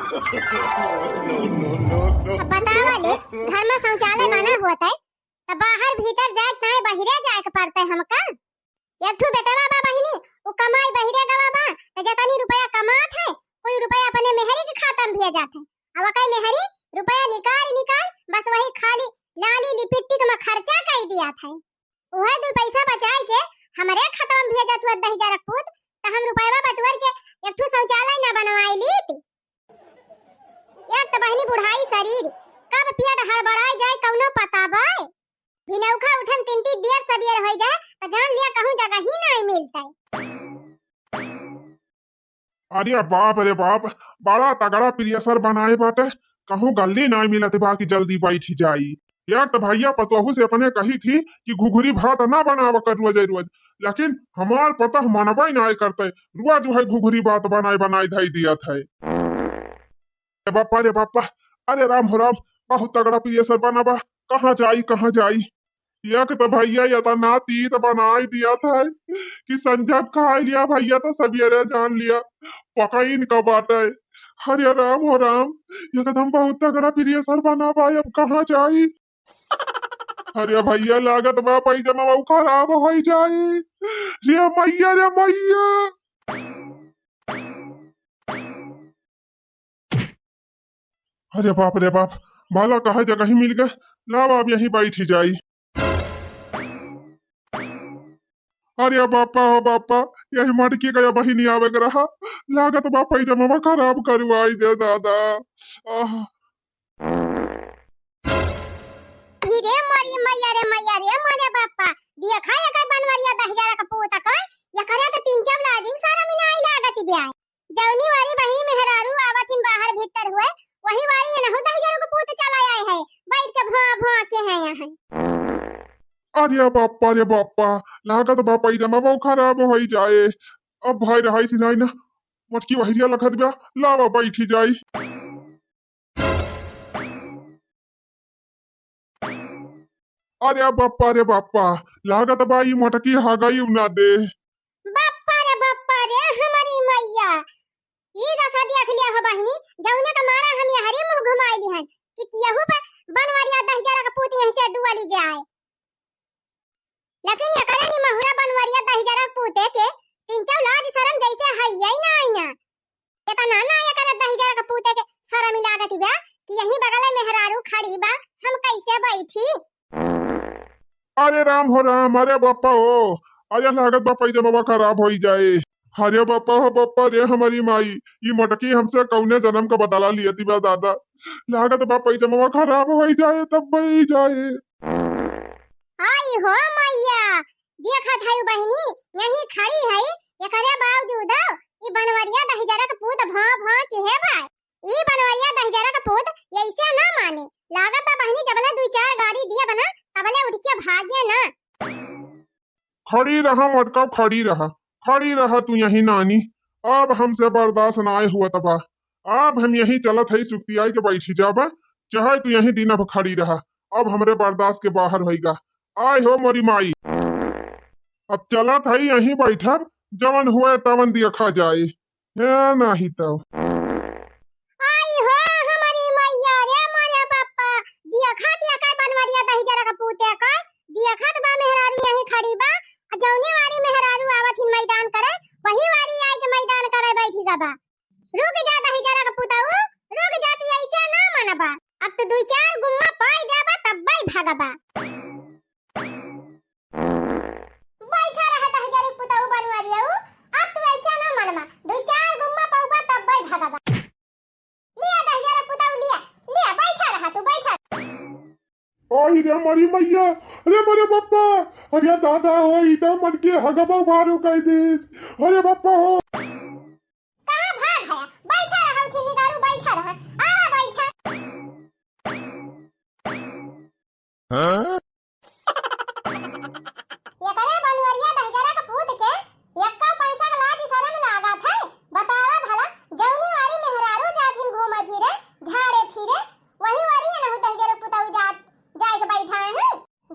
अब बताओ ली घर में शौचालय बना हुआ है तो बाहर भीतर जाए ताए बहिरे जाए के पड़ता है हमका। एक ठू बेटा बा बहिनी वो कमाई बहिरे गवा बा तो जतनी रुपया कमात है कोई रुपया अपने मेहरी के खाता में भेज जात है। अब कई मेहरी रुपया निकाल निकाल बस वही खाली लाली लिपस्टिक में खर्चा कर दिया था। वह दो पैसा बचाई के हमारे खाता में भेजत हुआ 10,000 पूत तो हम रुपया बटवर के एक ठू शौचालय न बनवाई ली थी। एक तो बहनी बुढ़ाई शरीर कब पेट हड़बड़ाई जाए कौनो पता बाय बिनौखा उठन तिनती देर सबेर हो जाए तो जान लिया कहूं जगह ही नहीं मिलता। अरे बाप रे बाप बड़ा तगड़ा प्रेशर बनाए बाटे कहूं गल्ली नहीं मिलत बाकी जल्दी बैठ जाई। एक तो भैया पतोहू से अपने कही थी कि घुघुरी भात ना बनाव कर रोज रोज लेकिन हमार पता मनबे नहीं करते रोज जो है घुघुरी भात बनाए बनाए धई दिया था। बापा रे बापा अरे राम हो राम बहुत तगड़ा प्रेशर बना बा कहाँ जाई एक तो भैया या तो नाती तो बना ही दिया था कि संजय खा लिया भैया तो सवेरे जान लिया पकाइन का बाटे। हरे राम हो राम एकदम बहुत तगड़ा प्रेशर बना बा अब कहाँ जाई। अरे भैया लागत बा पैजामा वो खराब हो जाई रे मैया। अरे बाप रे बाप भाला कहा जगह ही मिल गए लाभ अब यहीं बैठ जाई। अरे बापा हो बापा यही मटकी गया बहिनी आवे रहा लागत बा पैजामा खराब करवाई दे दादा। रे मरी मैया रे मोरे बापा दिया खाया कर बनवारिया 10,000 का पूत का या करे तो 3-4 लाजिम सारा मिनाई लागत ब्याह जौनी वाली बहिनी मेहरारू आवतिन बाहर भीतर हुए वही वाली न हो 10,000 का पूत चला आए है बैठ के भों भों के है यहां। अरे बापा लागत बा पैजामा वो खराब हो जाए अब भाई रहाई सी नहीं ना मटकी वहिरिया लखत बा लावा बैठी जाई। अरे बापा लागत बा ई मटकी हा गई ना दे। बापा रे हमारी मैया ई दशा देख लिया हो बहिनी जौने का मारा हम हरी मुंह घुमाईली हन कि यहू पे बनवारिया 10,000 का पूत यहीं से डुवाली जाए लेकिन ये करे नी महुरा बनवारिया 10,000 का पूते के 3-4 लाज शरम जैसे है यही ना आई ना ये तो नाना ये करे 10,000 का पूते के शरम लागत बा कि यहीं बगल में मेहरारू खड़ी बा हम कैसे बैठी। अरे राम हो राम अरे बापा हो अरे लागत बा पैजामा खराब हो जाए। अरे बापा हो बापा रे हमारी माई ये मटकी हमसे कौने जन्म का बदला लिया थी बा दादा लागत बा पैजामा खराब हो जाए तब बही जाए। आई हो मैया देखा थाई बहिनी यहीं खड़ी है ये करे बावजूद ई बनवरिया 10,000 का पूत भौ भौ के है भाई ई बनवरिया 10,000 का पूत ऐसे ना माने लागत बा बहिनी जबला 2-4 गाड़ी दिया बना तबले उठ के भागे ना। खड़ी रहा मटका खड़ी रहा तू यही नानी अब हमसे बर्दाश्त ना हुआ तबा अब हम यही चलत है सुक्तियाई के बैठी जाबा चाहे तू यही दिन अब खड़ी रहा अब हमरे बर्दाश्त के बाहर होइगा। आय हो मोरी माई अब चलत है यही बैठब जवन हुए तवन देखा जाए है नहीं तो। आई हो हमारी मैया रे मोरे बापा देखा बनवरिया 10,000 का पूते का देखत बा मेहरारू यहीं खड़ी बा जौने वाली मेहरारू आवत मैदान करे वही वाली आई के मैदान करे बैठी बा रुक जा 10,000 का पूताऊ रुक जा तू ऐसे ना मनबा अब तो 2-4 गुम्मा पाई जाबा तब बाई भागबा बैठा रहा 10,000 का पूताऊ बनवारिया अब तू ऐसे ना मनबा 2-4 गुम्मा पाऊबा तब बाई भागबा लिया 10,000 का पूताऊ लिया बैठा रहा तू बैठा। ओही रे मरी मैया अरे मरे बापा अरे दादा हो इधर मटके हगबा मारो कह देस अरे बापा हो कहां भाग गया बैठा रहा उठी निकालू बैठा रहा आ बैठा। हां ये करे बनवरिया 10,000 का पूत के एक्का पैसा का लाज शरम लागत है बतावा भला जौनी वाली मेहरारू जाथिन घूमे फिरे झाड़े फिरे वही वाली न हो 10,000 पुताऊ जात जाए के बैठा है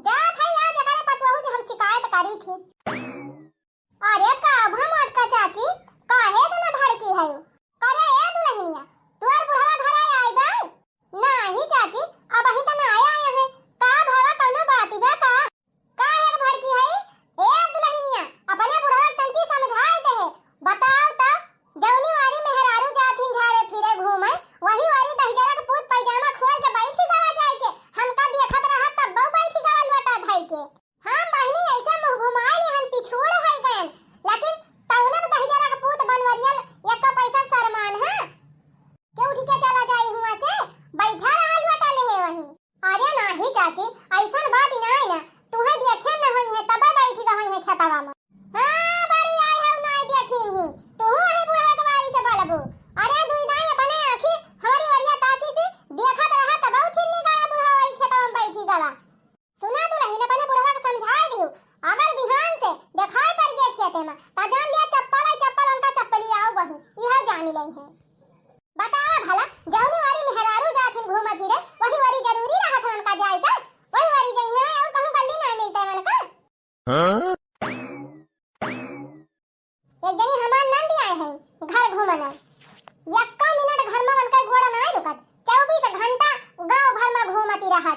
जात है आज करे पतवाहू से हम शिकायत करी थी। अरे का भमट का चाची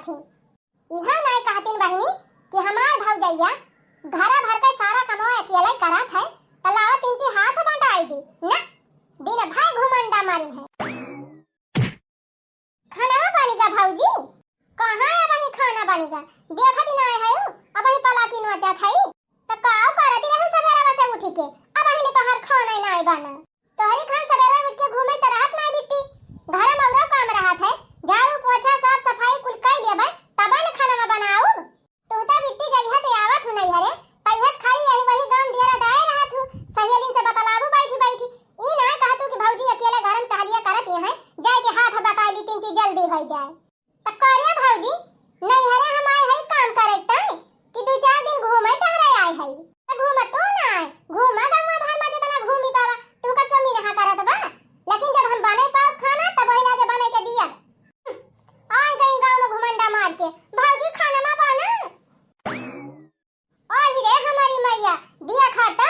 करथिन। इहा नहीं कहतिन बहिनी कि हमार भौजैया घरा भर के सारा कमाई अकेले करत है त लावत इंची हाथ बटाई दी ना, दिन भर घुमंडा मारी है। खाना पानी का भौजी कहां है बही खाना पानी का देखत ही नहीं है अब ही पला की नचा थाई त काव करती रहो सवेरा से उठी के अब ही तो हर खाना नहीं बना तोहरी खान सवेरा उठ के घूमे त रात नहीं बिट्टी घर में औरा काम रहत है झाड़ू पोछा साफ सफाई कुल कर लेबे तब न खाना में बनाऊ तू त बिट्टी जइहा से आवत हु नहीं हरे तइहत खाली यही वही गांव डियरा डाए रहत हु सहेलिन से बतलाबू बैठी बैठी ई ना कहतू कि भौजी अकेले घर में टहलिया करत है जाए के हाथ बटा ली तीन चीज जल्दी हो जाए त करे भौजी नहीं हरे हम आए है काम करे तई कि दो चार दिन घूमे टहरे आए है त घूम तो ना घूमा गांव भर में जितना घूमी पावा तू का क्यों मिनहा करत बा लेकिन जब हम बने पाव खाना तब वही लागे बने के दिया आई गई गांव में घुमंडा मार के भौजी खाना में बना ओ ही रे हमारी मैया दिया खाता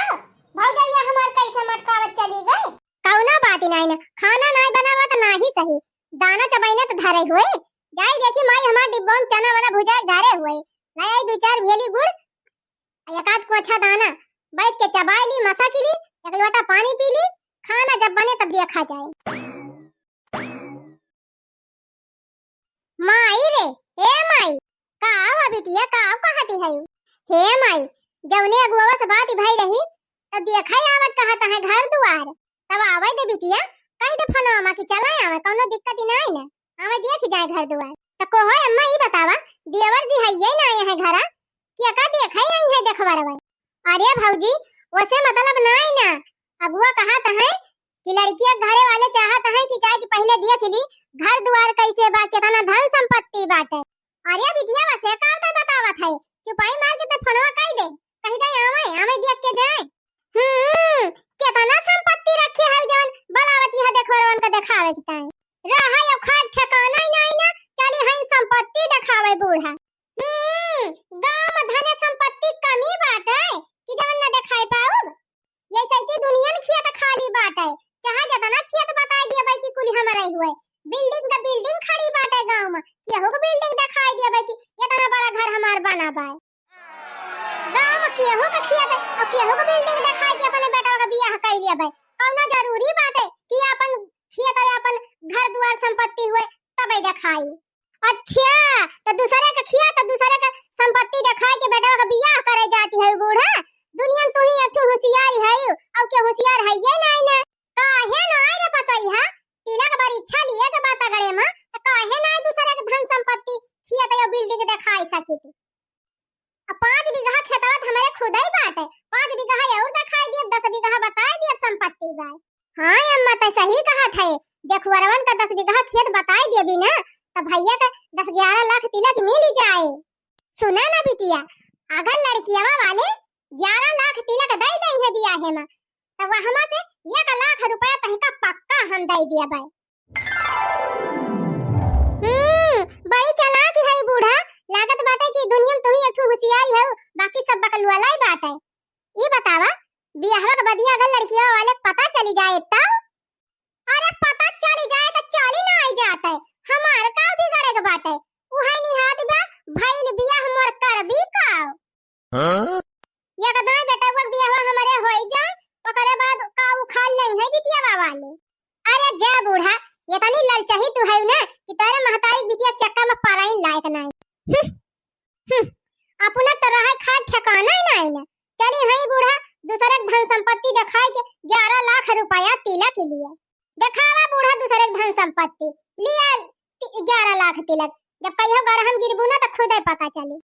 भौजैया हमार कैसे मटकावत चली गई कौना बात नहीं ना खाना नहीं बनावत ना ही सही दाना चबाइने तो धरे हुए जाई देखी माई हमार डिब्बा में चना वाला भुजाए धरे हुए लाई दो चार भेली गुड़ एकाद को अच्छा दाना बैठ के चबाई ली मसा की ली एक लोटा पानी पी ली खाना जब बने तब देखा जाए माई रे ए माई काव बिटिया काव कहती है हे माई जौने अगुआ से बात भई रही तब देखा आवत कहता है घर दुआर तब आवे दे बिटिया कह दे फनो मां की चला आवे कोनो दिक्कत ही नहीं ना आवे देख जाए घर दुआर त को है अम्मा ई बतावा देवर जी है ये ना आए है घरा क्या का देखा आई है देखवा रवा अरे भौजी वैसे मतलब नहीं ना अगुआ कहत है कि लड़कियां घरे वाले चाहत है कि चाहे कि पहले देख ली घर दुआर कैसे बा कितना धन संपत्ति बाटे अरे बिटिया वैसे का बतावत है चुपाई मार के तो फनवा कह दे कहीं दे आवे आवे देख के जाए कितना संपत्ति रखी है जवन बनावती है देखवरवन का दिखावे के ताई रहा यो खाद ठिकाना ही नहीं ना चली है संपत्ति दिखावे बूढ़ा गांव में धन संपत्ति कमी बाटे कि जवन न दिखाई पाओ ये सैती दुनिया में खेत खाली बाटे चाहे जितना खेत बताई दिए भाई कि कुल हमारा ही हुए बिल्डिंग का बिल्डिंग खड़ी बाटे गांव में केहू को बिल्डिंग दिखाई दिए भाई कि इतना बड़ा घर हमार बना बा गांव में केहू का खेत और केहू को बिल्डिंग दिखाई के अपने बेटा का बियाह कर लिया भाई कौनो जरूरी बाटे कि अपन खेत और अपन घर द्वार संपत्ति हुए तबे दिखाई अच्छा तो दूसरे का खेत तो दूसरे का संपत्ति दिखाई के बेटा का बियाह करे जाती है बूढ़ा दुनिया में तू ही एक होशियार है और के होशियार है ये नहीं ना काहे ना आए रे पतई है तिलक बार इच्छा लिए के बात करे मां तो काहे ना दूसरे के धन संपत्ति खेत या बिल्डिंग दिखाई सकी तू 5 बीघा खेतवत हमारे खुद ही बात है 5 बीघा और दिखाई दिए 10 बीघा बताई दिए संपत्ति बाय हां अम्मा तो सही कहा था देखवरवन का 10 बीघा खेत बताई दिए भी ना तो भैया का 10-11 लाख तिलक मिल जाए सुना ना बिटिया अगर लड़कियां वाले 11 लाख तिलक दे दई है बियाह में तो वहां से 1 लाख रुपया कहीं का पक्का हम दे दिया भाई बड़ी चालाक है बूढ़ा लागत बाटे कि दुनिया में तू ही एक होशियार है बाकी सब बकलुआ लाई बाटे ई बतावा बियाह के बदिया अगर लड़कियों वाले पता चली जाए तो अरे पता चली जाए तो चली ना आई जाते हमार का बिगड़े के बाटे उहाई नी हाथ बा भइल बियाह मोर कर भी काओ हां ये कदा बेटा वो बियाह हमारे होई जाए ओकरे बाद का उखाड़ ले है बिटिया वाले अरे जा बूढ़ा ये तनी ललचही तू है ना कि तारे महतारी बिटिया चक्का में पराई लायक नहीं अपना तो रहा खाद ठिकाना ही नहीं ना चली हई बूढ़ा दूसरे धन संपत्ति दिखाई के 11 लाख रुपया तिलक के लिए दिखावा बूढ़ा दूसरे धन संपत्ति लिया 11 लाख तिलक जब कहियो गड़हम गिरबू ना तो खुद ही पता चली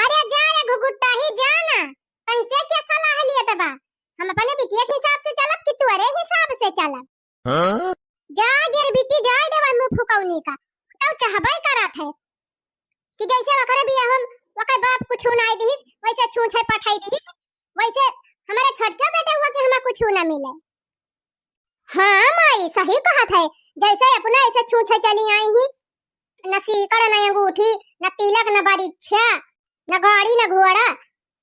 अरे जा रे घुगुट्टा ही जाना कैसे क्या सलाह लिए तबा हम अपने बिटिया के हिसाब से चलब कि तोरे हिसाब से चलब जा जर बिटी जाए देवा मुंह फुकौनी का तो चाहबे करत है कि जैसे वकरे भी हम वकर बाप कुछ नहीं दी वैसे छूछे पठाई दी वैसे हमारे छोटका बेटा हुआ कि हमें कुछ ना मिले हां माई सही कहा था जैसे अपना ऐसे छूछे चली आई ही न सीकड़ न अंगूठी न तिलक न बरीच्छा न गाड़ी न घोड़ा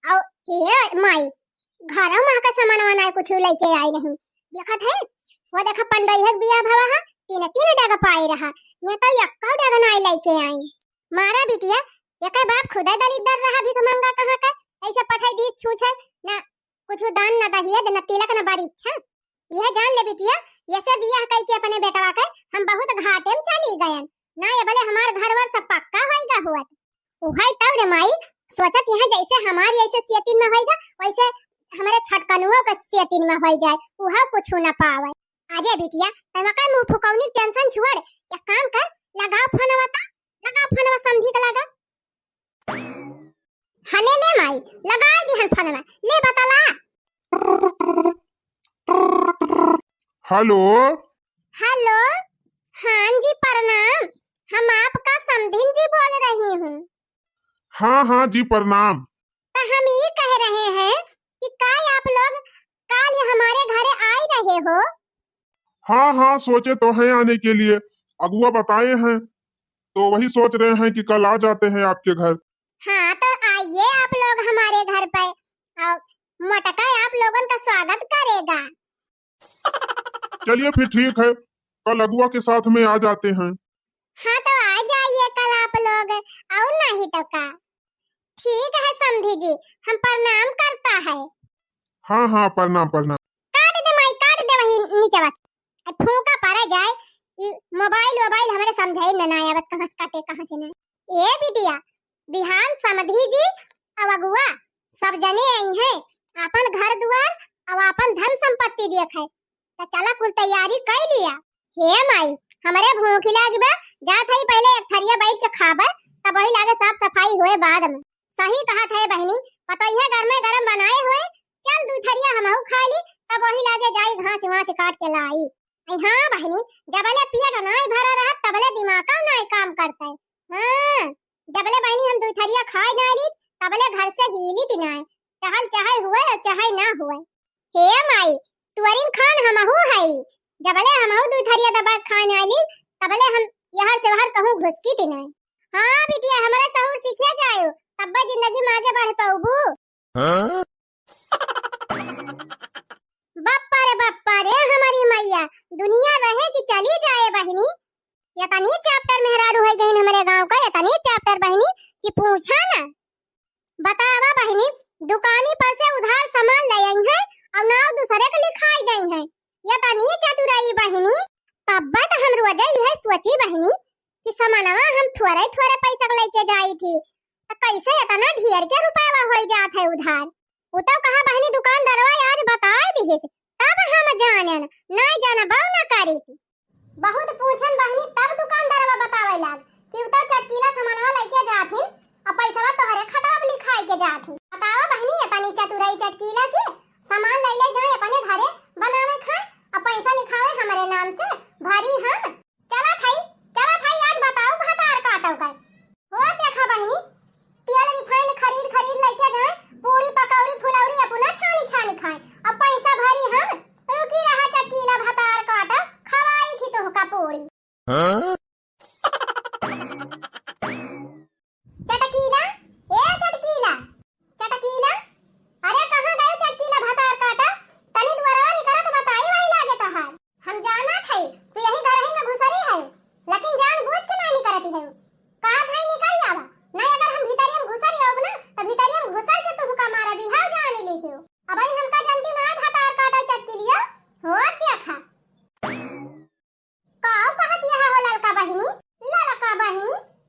और हे माई घर में का सामान वाना कुछ लेके आई नहीं देखत है वो देखा पंडई है बियाह भवा है 3 डगा पाई रहा ये तो यक्का डगा नहीं लेके आई मारा बिटिया एका बाप खुदा दलिद्दर रहा भीख मंगा कहां का ऐसे पठाई दी छूछे ना कुछ दान ना दहिए ना तिलक ना बारी इच्छा यह जान ले बिटिया ऐसे बियाह कई के अपने बेटवा के हम बहुत घाटे में चली गए ना ये भले हमार घर वर सब पक्का होएगा हुआ उहाई तब रे माई सोचत यहाँ जैसे हमारी ऐसे सेतिन में होएगा वैसे हमारे छटकनुओं के सेतिन में हो जाए उहा कुछ ना पावे आजे बिटिया तमा का मुंह फुकौनी टेंशन छोड़ एक काम कर लगाओ फोनवा ता लगाओ फोनवा समझी के लगा हने ले माई लगा दी हन फोनवा ले बताला हेलो हेलो हाँ जी प्रणाम हम आपका समधिन जी बोल रही हूँ हाँ जी प्रणाम। तो हम ये कह रहे हैं कि कल आप लोग कल हमारे घरे आए रहे हो हाँ सोचे तो हैं आने के लिए अगुआ बताए हैं तो वही सोच रहे हैं कि कल आ जाते हैं आपके घर। हाँ तो आइए आप लोग हमारे घर पर और मोटका आप लोगों का स्वागत करेगा। चलिए फिर ठीक है कल अगुआ के साथ में आ जाते हैं। हाँ तो आ जाइए कल आप लोग और नहीं तो का ठीक है समधी जी हम प्रणाम करता है। हाँ प्रणाम प्रणाम। काट दे माई काट दे वही नीचे बस फूंका पड़ जाए मोबाइल हमारे समझाई ना आवत कहां से काटे कहां से नहीं ए बिटिया बिहान समधी जी और अगुआ सब जने आई हैं अपन घर दुआर और अपन धन संपत्ति देखे तो चला कुल तैयारी कर लिया। हे माई हमारे भूख लागी बा जात है पहले एक थरिया बैठ के खाबर तब वही लागे साफ सफाई होए बाद में सही कहा था बहनी पता ही है घर में गरम बनाए हुए चल दू थरिया हमहू खा ली तब वही लागे जाई घास वहां से काट के लाई। हाँ बहनी जबले पेट नहीं भरा रहा तबले दिमाग नहीं काम करता है। हाँ जबले बहनी हम दू थरिया खाए ना ली तबले घर से हिली दिनाए चहल चाहे हुए और चाहे ना हुए। हे माई तुअरिन खान हमहू है जबले हमहू दू थरिया दबा खाने आली तबले हम यहर से वहर कहूं घुसकी दिनाए। हाँ बिटिया हमारा सहूर सीखे जायो तब जिंदगी में आगे बढ़ पाऊबू। बाप्पा रे हमारी मैया दुनिया रहे कि चली जाए बहनी यतनी चैप्टर मेहरारू है गई हमारे गांव का यतनी चैप्टर बहनी कि पूछा ना बतावा बहनी दुकानी पर से उधार सामान ले आई है और नाव दूसरे के लिखाई गई है यतनी चतुराई बहनी तब हम रोजा यह सोची बहनी कि सामानवा हम थोड़े पैसा लेके जाई थी तो कैसे इतना ढेर के रुपया हो जात है उधार वो तो कहा बहनी दुकानदारवा आज बता दी तब हम जाने नहीं जाना बाव ना करी थी बहुत पूछन बहनी तब दुकानदारवा बतावे लाग कि उतर चटकीला सामानवा लेके जाथिन और पैसावा तोहरे खटाब लिखाई के जाथिन बतावा बहनी इतनी चतुराई चटकीला के सामान ले जाए अपने घरे बनावे खाए और पैसा लिखावे हमारे नाम से भरी हम चला थाई आज बताओ भतार काटो का हो देखा बहनी तेल रिफाइंड खरीद लेके जाए पूरी पकौड़ी फुलौरी अपना छानी खाए और पैसा भरी हम रुकी रहा चटकीला भतार काटा खवाई थी तो का पूरी। चटकीला अरे कहां गए चटकीला भतार काटा तनी दुआरवा निकला तो बताई वही लागे तोहार हम जाना थे तो यही घर में घुसरी है लेकिन जानबूझ के नहीं करती है का थाई निकल आवा नहीं अगर हम भीतरी में घुसरी आब ना तो भीतरी में घुसल के तू का मारा बिहाव जाने लिखियो अब हमका जानती ना भतार काटा चटकीलिया हो देखा काऊ कहत यह हो ललका बहिनी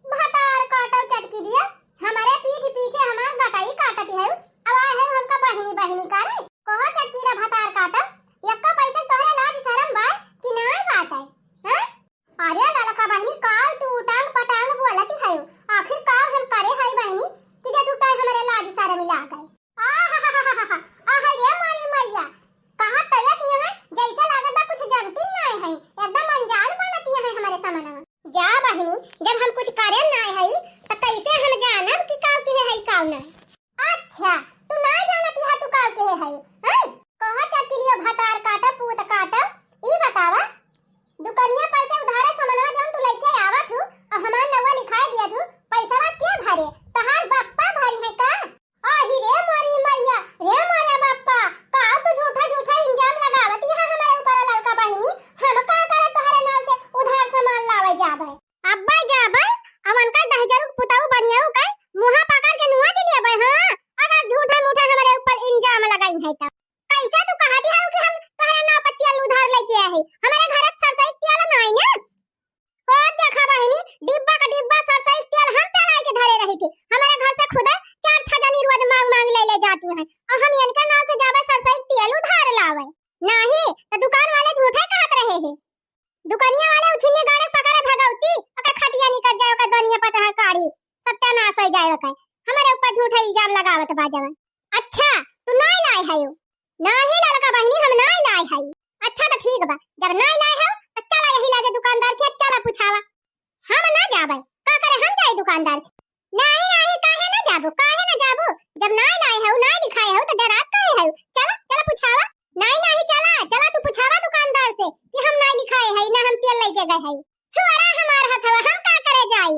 भतार काटा चटकीलिया हमारे पीठ पीछे हमार गटाई काटती है अब आए है हमका बहिनी करे कहो चटकीला भतार काटा यक्का पैसा तोहरे लाज शरम बा कि नहीं बाटे हैं अरे ललका बहिनी काल तू टांग पटांग बोलती है आखिर का हम करे है बहिनी कि जे तू काय हमारे लाज शरम ला गए आ रे मारी मैया कहां तयस है जैसा लागत बा कुछ जानती नहीं है एकदम अनजान बनती है हमारे सामने जा बहिनी जब हम कुछ करे नहीं है तो कैसे हम जानब कि काव के है काव ना। अच्छा तू ना जानती है तू काव के है हैं कहां चटकीलियो भतार काटा पूत काटा ई बतावा दुकानिया पर से उधारे सामानवा जौन तू लेके आवत हूं और हमार नवा लिखा दिया तू पैसावा के भरे तहार बाप्पा भरी है का आही रे मारी मैया रे मारा बाप्पा का तू झूठा इंजाम लगावती है हमारे ऊपर लड़का बहिनी हम का करे तोहरे नाव से उधार सामान लावे जाबे अब्बा जाबे अमन का 10,000 पास हो जाए का हमारे ऊपर झूठा इल्जाम लगावत बा जवन। अच्छा तू नहीं लाए है नहीं लड़का बहनी हम नहीं लाए है। अच्छा तो ठीक बा जब नहीं लाए हो तो चला यही लागे दुकानदार के चला पूछावा। हम ना जाबे का करे हम जाए दुकानदार के। नहीं नहीं काहे ना जाबू जब नहीं लाए हो नहीं लिखाए हो तो डरात काहे हो। चला चला पूछावा। नहीं नहीं चला तू पूछावा दुकानदार से कि हम नहीं लिखाए है ना हम तेल लेके गए है। छोड़ा हमार हथवा हम का करे जाई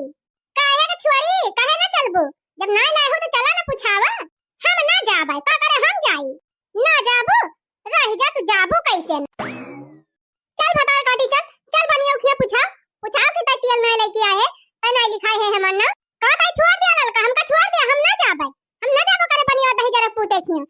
काहे के छोड़ी काहे ना चलबू जब नहीं लाए हो तो चला ना पूछावा। हम ना जाबे का करे हम जाई ना जाबू रह जा तू जाबू कैसे न? चल भटार काटी चल बनिया उखिया पूछाओ कि तेल नहीं लेके आए है त नहीं लिखाए है हमन ना का ताई छोड़ दे ललका हमका छोड़ दे हम ना जाबे करे बनिया दही जरा पूते खिया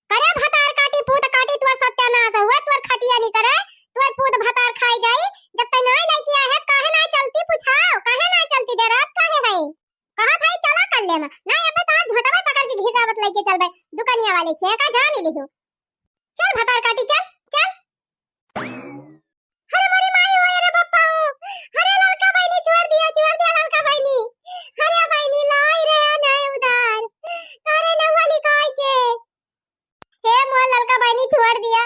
करे भटार काटी पूत काटी तोर सत्यानाश हुआ तोर खटिया नहीं करे तोर पूत भटार खाई जाई जब तक नहीं लेके आए है काहे नहीं चलती पूछाओ काहे नहीं चलती डरात काहे है कहा था चला कर ले नहीं अबे तार झोटवा पकड़ के घिकावत लेके चल बे दुकानिया वाले खे का जान ही लियो। चल भटार काटी चल अरे मोरी माई होए रे बप्पा अरे लड़का बहनी छोड़ दिया लड़का बहनी अरे बहनी लाई रे नहीं उधार तारे नवा लिखाई के हे मोर लड़का बहनी छोड़ दिया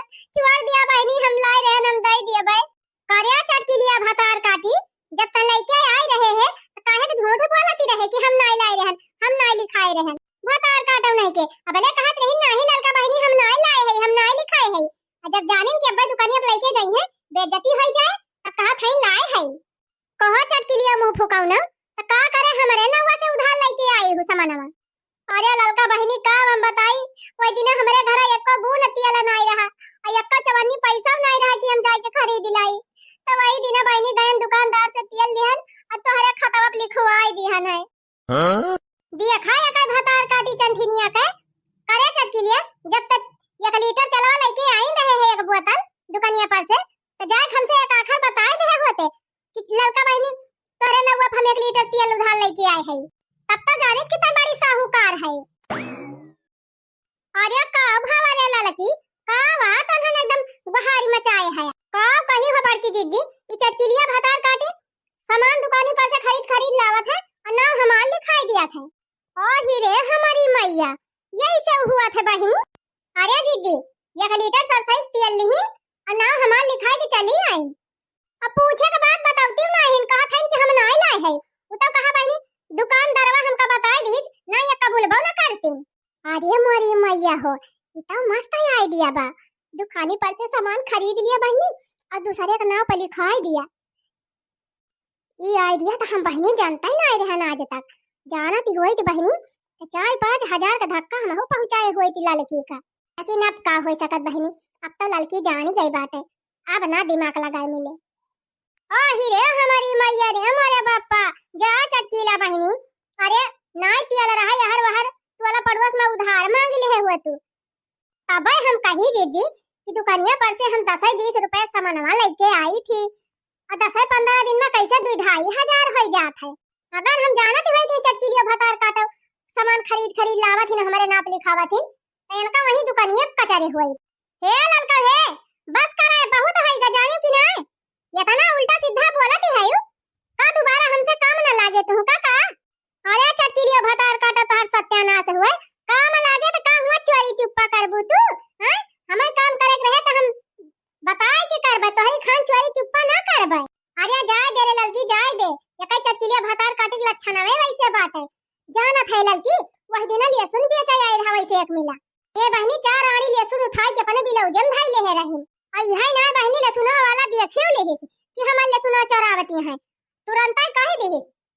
बहनी हम लाई रहे हम दई दिया भाई कार्या चटकी लिया भटार काटी जब तक लेके आई रहे हैं तो काहे के झूठ बोलती रहे कि हम नहीं लाई रहन हम नहीं लिखाए रहन भटार काटो नहीं के अबले कहत रही नहीं लड़का बहनी हम नहीं लाए है हम नहीं लिखाए है जब जानिन के अब्बा दुकानिया पे लेके गई है बेइज्जती हो जाए तो कहत है लाए है कहो चटकी लिया मुंह फुकाऊ ना तो का करे हमरे नवा से उधार लेके आई हूं सामानवा। अरे लड़का बहनी का हम बताई ओई दिन हमरे घर एको बून तियाला नहीं रहा आ एको चवन्नी पैसा नहीं रहा कि हम जाके खरीद लाई तो वही दिन बहनी गयन दुकानदार से तेल लिहन और तोहरे खतवा पे लिखवाई दिहन है दिया खाया का भटार काटी चंठिनिया के करे चटकी लिया जब तक 1 लीटर तेलवा लेके आई रहे है एक बोतल दुकानिया पर से तो जाए हमसे एक आखर बताए दे होते कि लड़का बहनी तोहरे नवा हम 1 लीटर तेल उधार लेके आए है तब तो जाने कितना बड़ी साहूकार है। अरे का भावा रे लड़की का बात उन्होंने एकदम बहारी मचाए है का कही हो बड़की जीजी ये चटकी लिया भटार काटी सामान दुकानी पर से खरीद लावत है और नाम हमार लिखाई दिया था और ही रे हमारी मैया यही से हुआ था बहिनी। अरे जीजी 1 लीटर सरसई तेल लिही और नाम हमार लिखाई के चली आई अब पूछे के बाद बताऊती नहीं कहा था कि हम नहीं लाए है वो तो कहा बहिनी दुकानदारवा हमका बताई दीस ना ये कबूल बो ना करती। अरे मोरी मैया हो इतना मस्त आइडिया बा दुकानी पर से सामान खरीद लिया बहिनी और दूसरे का नाम पर लिखाई दिया। ये आइडिया तो हम बहिनी जानता ही नहीं रहना आज तक जानती हुई थी बहिनी तो 4-5 हजार का धक्का हम हो पहुंचाए हुई थी लड़की का लेकिन अब का हो सकत बहिनी अब तो लड़की जान ही गई बात है अब ना दिमाग लगाए मिले। ही रे हमारी मैया रे हमारे बापा जा चटकीला बहिनी अरे नाई तियाला रहा यहर वहर तोला पड़ोस में उधार मांग ले हुआ तू तब हम कही जीजी कि दुकानिया पर से हम 10-20 रुपए सामानवा लेके आई थी और 10-15 दिन में कैसे 2-2.5 हजार हो जात है। अगर हम जानत हुई थी चटकी लिया भटार काटो सामान खरीद लावा थी ना हमारे नाप लिखावा थी तो इनका वही दुकानिया कचरे हुई। हे लड़का हे बस करे बहुत होइगा जाने कि नहीं ये तना उल्टा सीधा बोलती है यू का दोबारा हमसे काम न लागे तू का अरे चटकी लियो भटार काटा तोहर सत्यानाश हुए काम लागे तो का हुआ चोरी चुप्पा करबू तू हैं हमें काम करे रहे तो हम बताए कि करबे तोहरी खान चोरी चुप्पा ना करबे। अरे जाए दे रे लड़की जाए दे ये कई चटकी लियो भटार काटे के लक्षण हवे वैसे बात है जाना था लड़की वही दिन लहसुन बेचा आई रहा वैसे 1 मिला ए बहनी 4 आड़ी लहसुन उठाई के अपने बिलौजन धाई ले रही और यही ना बहनी लहसुना वाला देखियो ले कि हमार लहसुना चोरावती है तुरंत ही कह दे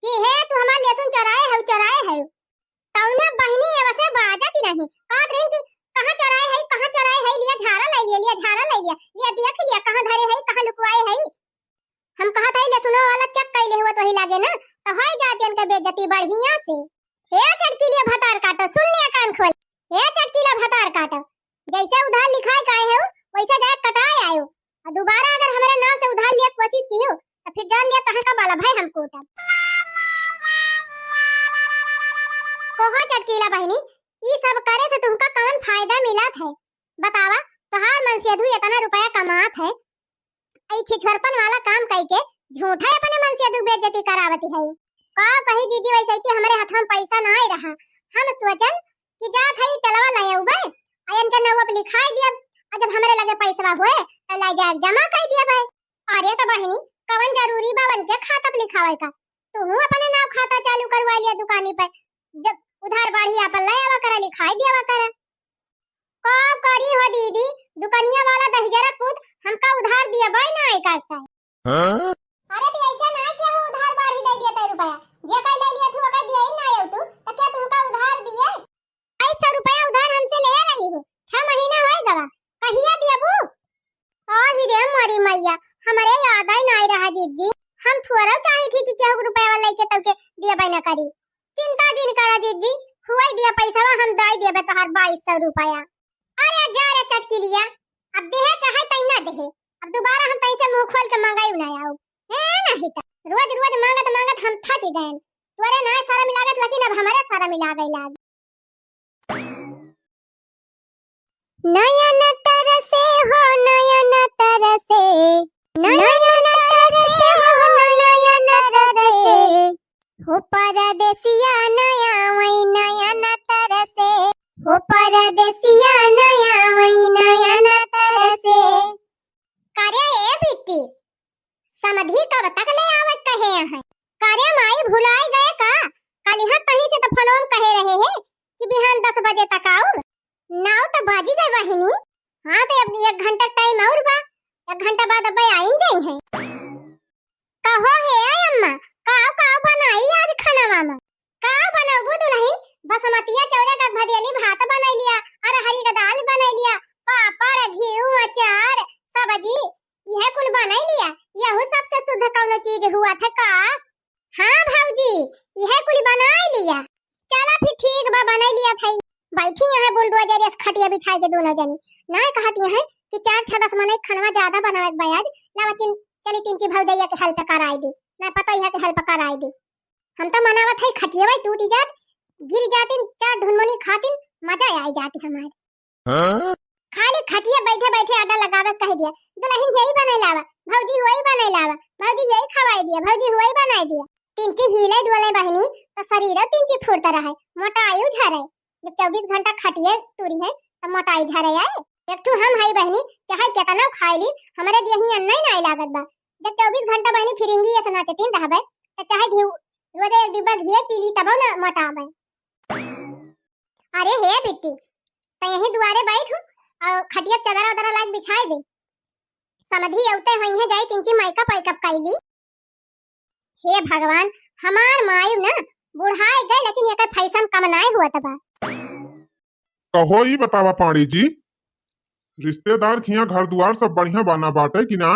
कि हे तू हमार लहसुन चोराए है तौने बहनी ये वैसे बाजती नहीं कहत रही कि कहां चोराए है लिया झाड़ा लिया देख लिया कहां धरे है कहां लुकवाए है हम कहा था लहसुना वाला चक कैले हुआ तो ही लागे ना तो है जाते इनके बेइज्जती बढ़िया से। हे चटकी लिया भटार काटो सुन लिया कान खोल हे चटकी लिया भटार काटो जैसे उधार लिखाए काहे हो वैसे जाए कटाए आयो और दोबारा अगर हमारे नाम से उधार लिया कोशिश की हो तो फिर जान लिया कहां का बाला भाई हमको तब कोहा चटकीला बहनी ये सब करे से तुमका कौन फायदा मिलत है बतावा तोहार मन से अधू इतना रुपया कमात है ऐ छिछरपन वाला काम कई के झूठा अपने मन से अधू बेइज्जती करावती है का कही जीजी वैसे कि हमारे हाथ में पैसा ना आई रहा। हम सोचन कि जा थई तलवा लाए उबे आयन के नाव पे लिखाई दिया और जब हमारे लगे पैसा होए त ला जा जमा कर दिया भाई। अरे तो बहनी कवन जरूरी बावन के खाता पे लिखावे का तू अपने नाम खाता चालू करवा लिया दुकानी पे जब उधार बढ़िया पर ले आवा करा लिखाई दिया करा। का करी हो दीदी दुकानिया वाला 10,000 खुद हमका उधार दिया भाई ना आई करता है। हाँ? अरे तो ऐसा ना कि हो उधार बाढ़ी दे दिया 10 रुपया जे कई ले लिया तू अगर दिया ही ना आयो तू तो क्या तुमका उधार दिए 250 रुपया उधार हमसे ले रही हो 6 महीना होई गवा कहिया दियाबू। आ ही रे मारी मैया हमारे याद आई ना रहा जीजी हम थोड़ा चाही थी कि केहू रुपया वाला लेके तब के दिया बाई ना करी। चिंता जिन करा जीजी हुआ दिया पैसा हम दाई देबे तोहार 2200 रुपया। अरे जा रे चटकी लिया अब देहे चाहे तई ना देहे अब दोबारा हम पैसे मुंह खोल के मांगाई ना आओ ए नहीं त रोज रोज मांगत मांगत हम थक गए तोरे ना सारा मिलागत लेकिन अब हमारे सारा मिला गई लाग। नयन तरसे हो नयन तरसे नयन तरसे हो नयन तरसे हो परदेसिया नया वही नयन तरसे हो परदेसिया नया वही नयन तरसे। करे ए बिट्टी समधी कब तक ले आवत कहे हैं करे माई भुलाई गए का कल यहाँ कहीं से तो फोन कहे रहे हैं कि बिहान 10 बजे तक आओ नाव तो बाजी गए बहिनी। हाँ तो अब 1 घंटा टाइम और बा 1 घंटा बाद अब आइन जाई है। कहो हे अम्मा काव काव बनाई आज खाना मामा काव बनाबू दुल्हन बसमतिया चौड़ा का भदेली भात बनाई लिया और हरी का दाल बनाई लिया पापड़ घी अचार सब्जी यह कुल बनाई लिया यह सबसे शुद्ध कौनो चीज हुआ था का। हाँ भौजी यह कुल बनाई लिया चला फिर ठीक बा बनाई लिया था बैठी यहाँ बुलडोजर इस खटिया बिछाई के दोनों जनी ना कहती हैं कि 4-6 मने खाना ज्यादा बनावे बयाज लावा चली 3 भौजैया के हेल्प कराई दी ना पता है के हेल्प कराई दी हम तो मनावत है खटिया भाई टूटी जात गिर जाती 4 ढुनमुनी खातिन मजा आई जाती हमारे। हाँ? खाली खटिया बैठे बैठे आटा लगावे कह दिया दुल्हन यही बनाई लावा भौजी वही बनाई लावा भौजी यही खवाई दिया भौजी वही बनाई दिया 3 हिले डोले बहनी तो शरीर 3 फुरता रहे मोटाई झरे जब 24 घंटा खटिए टूरी है तो मोटाई झरे आए एक तो हम हाई बहनी चाहे कितना खाई ली हमारे दिया ही अन्ना ही नहीं लागत बा जब 24 घंटा बहनी फिरेंगी ऐसा नाचे 3 रहबे तो चाहे घी रोज 1 डिब्बा घी पी ली तब ना मोटाबे। अरे हे बिट्टी तो यही दुआरे बैठू और खटिया चदरा उदरा लाग बिछाई दे समधी औते हई है जाई 3 मेकअप पैकअप कैली। हे भगवान हमार मायू ना बुढ़ाई गए लेकिन ये फैशन कम नहीं हुआ तबा। कहो ही बतावा पाड़ी जी रिश्तेदार खिया घर दुआर सब बढ़िया बना बाटे कि ना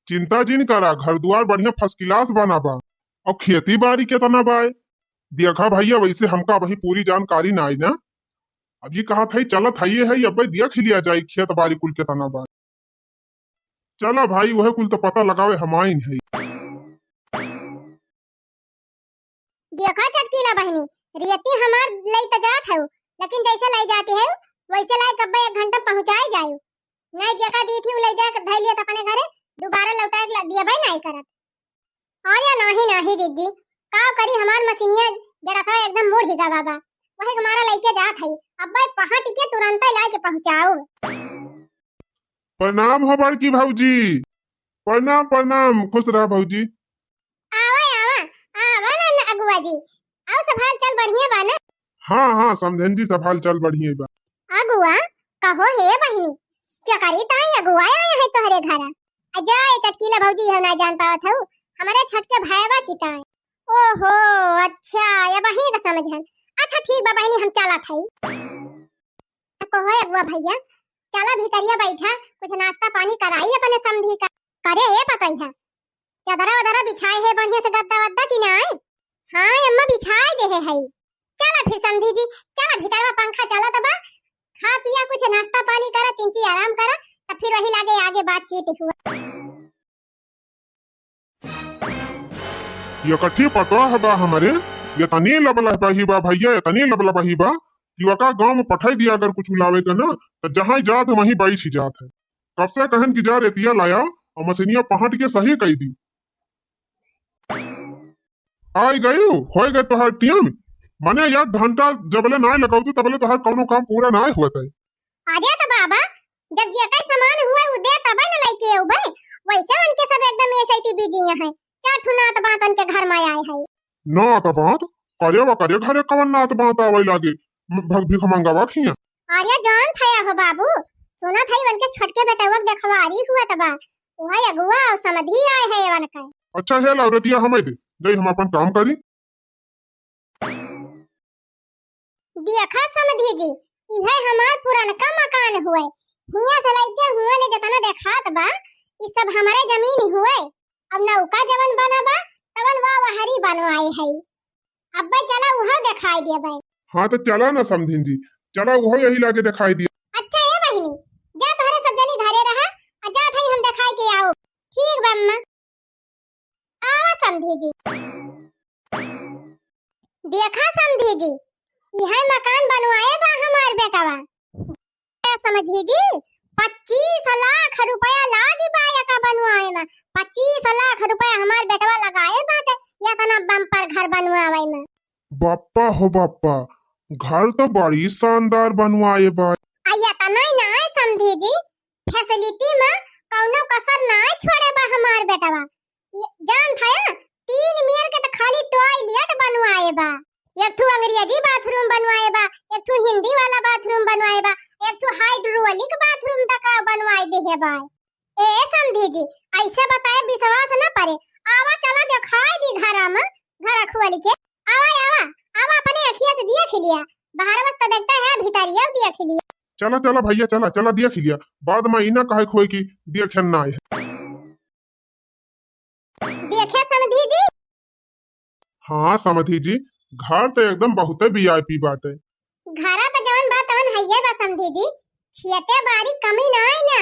चिंता जिन करा घर दुआर बढ़िया फर्स्ट क्लास बना बा और खेती बाड़ी केतना बाए देखा भैया वैसे हमका वही पूरी जानकारी ना आई ना अभी कहा था चलत है अब देख लिया जाए खेत बाड़ी कुल केतना बाए चला भाई वह कुल तो पता लगावे हमाइन है। देखा चटकीला बहनी रियती हमार लई तो जात है लेकिन जैसे लाई जाती है वैसे लाई कब 1 घंटा पहुंचाई जाए नहीं जगह दी थी ले जा धई लिया अपने घरे दोबारा लौटा के दिया भाई नहीं करत और या नहीं दीदी का करी हमार मशीनिया जरा सा एकदम मोड़ ही गा बाबा वही हमारा लेके जात है अब भाई पहाड़ टिके तुरंत ला के पहुंचाओ। प्रणाम हो बड़की भौजी प्रणाम प्रणाम खुश रह भौजी। आवा ना अगुआ जी आओ सब हाल चाल बढ़िया बा ना। हाँ समझन जी सब हाल चाल बढ़िया बा। अगुआ कहो हे बहिनी क्या करी ताई अगुआ आया है तोहरे घर अजाए चटकीला भौजी हो ना जान पावत हो हमारे छटके भाईवा की ताई। ओहो अच्छा ये वही का समझन अच्छा ठीक बा बहनी हम चला थई तो कहो अगुआ भैया चला भीतरिया बैठा कुछ नाश्ता पानी कराई अपने समधी का करे हे पता है चदरा वदरा बिछाए है बढ़िया से गद्दा वद्दा कि ना हाँ अम्मा बिछाए दे है चला फिर समधी जी चला भीतर में पंखा चला तबा खा पिया कुछ नाश्ता पानी करा 3 ची आराम करा तब फिर वही लागे आगे बातचीत हुआ। ये कठी पता है बा हमारे ये तनी लबला बही बा भैया ये तनी लबला बही बा कि वका गांव में पठाई दिया अगर कुछ लावे का ना तो जहां जात वहीं बैठ ही जात है कब से कहन की जा रेतिया लाया और मशीनिया पहाड़ के सही कही दी आई गई हो गए तोहार टीम मने 1 घंटा जबले ना लगाऊ तो तबले तोहार कौनो काम पूरा ना हुआ है। आजा तो बाबा जब जे कई सामान हुए उ दे तब न लइके अउबे वैसे उनके सब एकदम ऐसे ही बिजी है चार नात बात उनके घर में आए है नात बात करे घरे कवन नात बात आवे लागे भीख मंगावा खिया। अरे जान थया हो बाबू सुना थई उनके छोटके बेटवा देखवारी हुआ तबा वही अगुआ और समधी आए है वन का। अच्छा है लौरतिया हमें दे गई हम अपन काम करी। देखा समधी जी इहे हमार पुरानका मकान हुए हिया से लइके हुआ ले जतना देखात बा ई सब हमारे जमीन हुए अब नौका जवन बना बा तवन वा वहरी बनवाई है अब भाई चला उहा दिखाई दे भाई। हाँ तो चला ना समधिन जी चला वो यही लागे दिखाई दिया। अच्छा ये बहिनी जा तोहरे सब जनी घरे रहा आ जा थई हम दिखाई के आओ ठीक बा अम्मा आवा समधी जी। देखा समधी जी यह मकान बनवाए बा हमार बेटवा समझी जी 25 लाख रुपया लागी बा का बनवाए में 25 लाख रुपया हमार बेटवा लगाए बाटे या तना बम्पर घर बनवावे में। बाप्पा हो बाप्पा घर तो बड़ी शानदार बनवाए बा। आया तना ना समझी जी फैसिलिटी में कौनो कसर ना छोड़े बा हमार बेटवा जान था 3 मियर के तो खाली टॉयलेट बनवाए बा एक ठो अंग्रेजी बाथरूम बनवाए बा एक ठो हिंदी वाला बाथरूम बनवाए बा एक ठो हाइड्रोलिक बाथरूम तक बनवाए दे है बा। ए समझी जी ऐसे बताए विश्वास न करे आवा चला दिखाई दी घरा में घर खोल के आवा आवा आवा अपने अखिया से देख लिया बाहर वक्त देखता है भीतरिया देख लिया। चला चला भैया चला चला देख लिया बाद में इना कहे खोए की देखन ना है। देखे समझी जी। हाँ समझी जी घर तो एकदम बहुत वीआईपी बाटे। घरा तो जवन बात तवन हइये बा समझी जी खेते बाड़ी कमी ना आई ना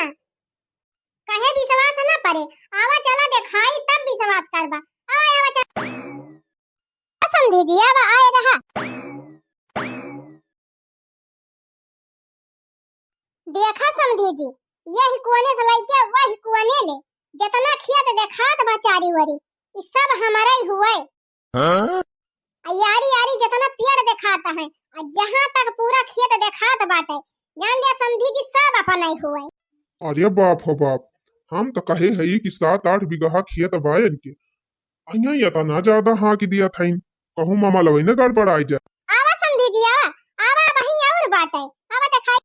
कहे विश्वास न करे आवा चला दिखाई तब विश्वास करबा आवा आवा चला समझी जी आवा आए रहा। देखा समझी जी यही कोने से लइके वही कोने ले जितना खेत देखात बा चारी वरी ई सब हमारा ही हुए। हां यारी यारी जितना पेड़ दिखाता है और जहाँ तक पूरा खेत दिखात बाटे जान लिया समझी जी सब अपन ही हुए। अरे बाप हो बाप हम तो कहे है कि 7-8 बीघा खेत बायन के अइया या ता ना ज्यादा हाँ की दिया थाइन कहूं मामा लवई न गड़बड़ आई जा। आवा समझी जी आवा आवा वही और बाटे आवा दिखाई।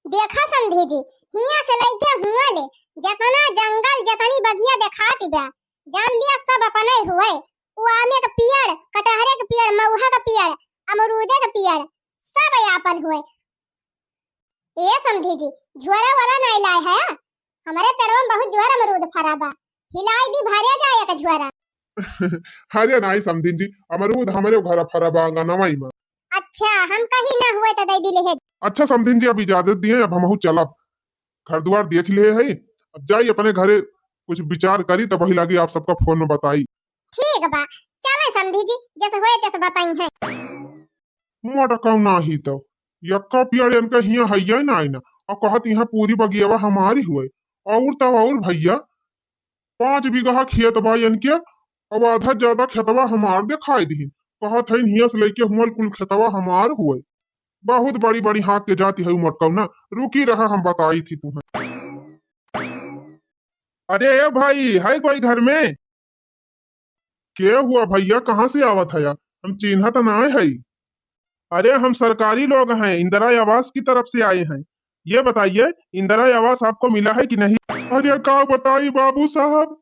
देखा समझी जी हिया से लइके हुआ ले जितना जंगल जितनी बगिया दिखाती बा जान लिया सब अपन ही हुए वो आमे का पेड़ कटहरे का पेड़ महुआ का पेड़ अमरूदे का पेड़ सब अपन हुए। ये समझी जी झोरा वाला नहीं लाए है हमारे पेड़ों में बहुत जोर अमरूद फरा बा हिलाई दी भरे जाए का झोरा। अरे नहीं समझी जी अमरूद हमारे घर फरा बा अंगनवाई में। अच्छा हम कहीं ना हुए तो दे दिले है। अच्छा समझी जी अब इजाजत दिए अब हम चलब घर द्वार देख लिए है अब जाई अपने घरे कुछ विचार करी तब वही लगी आप सबका फोन में बताई। ठीक बा चले समझी जी जैसे होए तैसे बताई है। मोटा कम ना ही तो यक्का पियाड़ इनका हिया हइया ना आई ना और कहत यहाँ पूरी बगियावा हमारी हुए और तब और भैया 5 बीघा खेत बा इनके अब आधा ज्यादा खेतवा हमार दिखाई दी कहत है हिया से लेके हुमल कुल खेतवा हमार हुए बहुत बड़ी बड़ी हाथ के जाती है मोटकौ ना रुकी रहा हम बताई थी तुम्हें। अरे भाई है कोई घर में क्या हुआ भैया कहाँ से आवत है हम चिन्ह तो ना है। अरे हम सरकारी लोग हैं इंदिरा आवास की तरफ से आए हैं ये बताइए इंदिरा आवास आपको मिला है कि नहीं। अरे का बताई बाबू साहब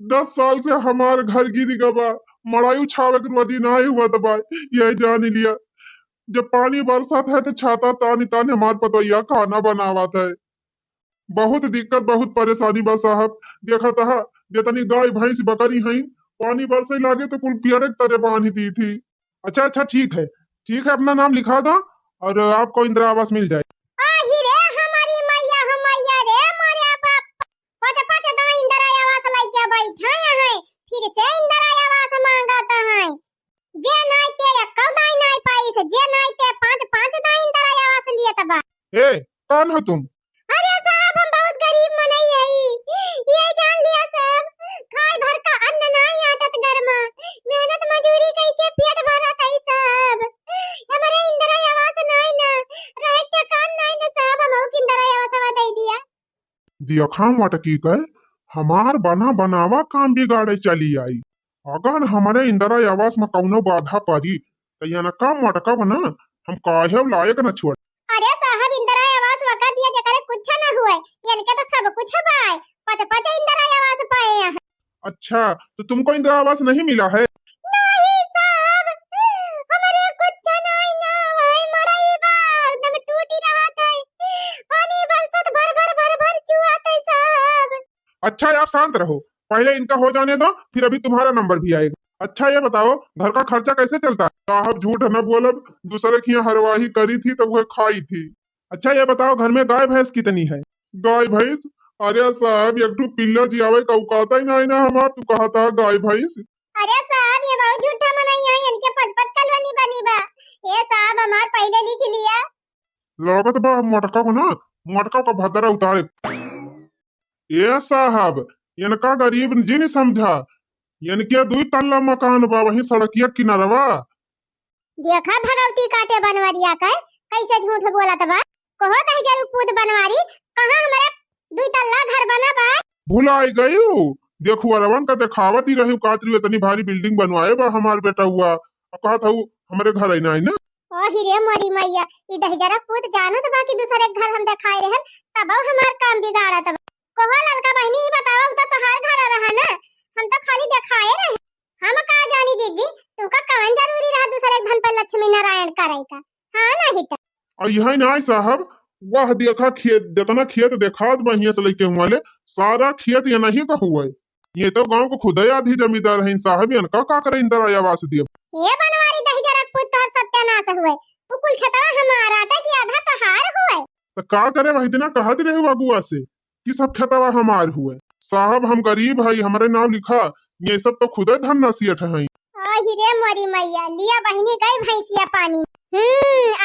10 साल से हमार घर गिर गवा मड़ायू छावे के वदी ना हुआ दबा यही जान लिया जब पानी बरसात है तो छाता तानी तानी हमार पतोया खाना बनावत है बहुत दिक्कत बहुत परेशानी बा साहब देखा था जितनी गाय भैंस बकरी हैं पानी बरसे लागे तो कुल पियरे तरह बांध दी थी। अच्छा अच्छा ठीक है अपना नाम लिखा दो और आपको इंदिरा आवास मिल जाए। आही रे हमारी मैया रे मोरे बाप पाँच पाँच दा इंदिरा आवास लइके बैठा है फिर से इंदिरा आवास मांगता है जे नहीं ते कौ दाई नहीं पाई से जे नहीं ते 5 दा इंदिरा आवास लिए तबा। ए कौन हो तुम। अरे साहब हम बहुत गरीब मनई है ये जान लिया साहब खाए भर का अन्न नहीं आटत घर में देखा मटकी कर हमार बना बनावा काम बिगाड़े चली आई। अगर हमारे इंदिरा आवास में कौनो बाधा पड़ी तो यहाँ काम मटका बना हम काहे लायक न छोड़। अरे साहब इंदिरा आवास वका दिया जकरे कुछ ना हुए इनके तो सब कुछ पाए पच पच इंदिरा आवास पाए यहाँ। अच्छा तो तुमको इंदिरा आवास नहीं मिला है? नहीं साहब हमारे कुछ नहीं ना भाई मड़ई बार दम टूटी रहा था पानी बरसत भर भर भर भर चुआता है साहब। अच्छा आप शांत रहो, पहले इनका हो जाने दो फिर अभी तुम्हारा नंबर भी आएगा। अच्छा ये बताओ घर का खर्चा कैसे चलता है? साहब झूठ न बोलब, दूसरे की यहाँ हरवाही करी थी तो वह खाई थी। अच्छा ये बताओ घर में गाय भैंस कितनी है? गाय भैंस? अरे साहब एक पिल्ला जियावे का औकात ही नहीं ना हमार, तू कहा था गाय भैंस। अरे साहब ये बहुत झूठा मनाई है इनके पच पच कलवनी बनी बा। ये साहब हमार पहले लिख लिया। लागत बा मटका को ना मटका का भदरा उतारे। ये साहब इनका गरीब जी नहीं समझा, इनके 2 तल्ला मकान बा वही सड़किया किनारवा। देखा भगवती काटे बनवरिया का कैसे झूठ बोला तबा कहो कहीं जरू पूत बनवारी कहां हमारे 2 तल्ला घर बना बा। भुलाई गई हूँ, देखो अरवन का दिखावत ही रही कातरी इतनी भारी बिल्डिंग बनवाए बा हमार बेटा हुआ और कहा था हमारे घर आई ना है ना। ओ हिरे मोरी मैया इधर जरा पूत जानो तो बाकी दूसरे घर हम दिखाए रहन तब हमार काम बिगाड़ा तब कहो ललका बहनी ई बताओ तो तोहार घर रहा ना हम तो खाली दिखाए रहे हम का जानी दीदी तुमका कवन जरूरी रहा दूसरे धन पर लक्ष्मी नारायण करे का। हां नहीं तो और यही ना साहब वह देखा खेत जितना खेत देखा बढ़िया से लेके वाले सारा खेत ये नहीं का हुआ है, ये तो गांव को खुद ही आधी जमींदार है साहब इनका का करे इंदिरा आवास दिए। ये बनवारी दही जरा पुत तोहर सत्यानाश हुए वो कुल खेतवा हमारा था कि आधा तोहार हुए। तो का करे वही दिना कहा दे रहे बाबुआ से कि सब खेतवा हमार हुए। साहब हम गरीब है हमारे नाम लिखा, ये सब तो खुद धन नसीहत है। ओ हिरे मोरी मैया लिया बहनी गई भैंसिया पानी।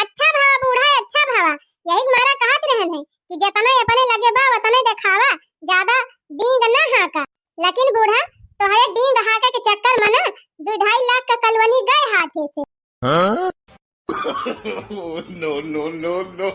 अच्छा भावा बूढ़ा अच्छा भावा यही मारा कहत रहन है कि जितना अपने लगे बा उतना दिखावा ज्यादा डींग ना हाका। लेकिन बूढ़ा तोहरे डींग हाका के चक्कर में ना 2-2.5 लाख का कलवनी गए हाथे से। Huh? No, no, no, no.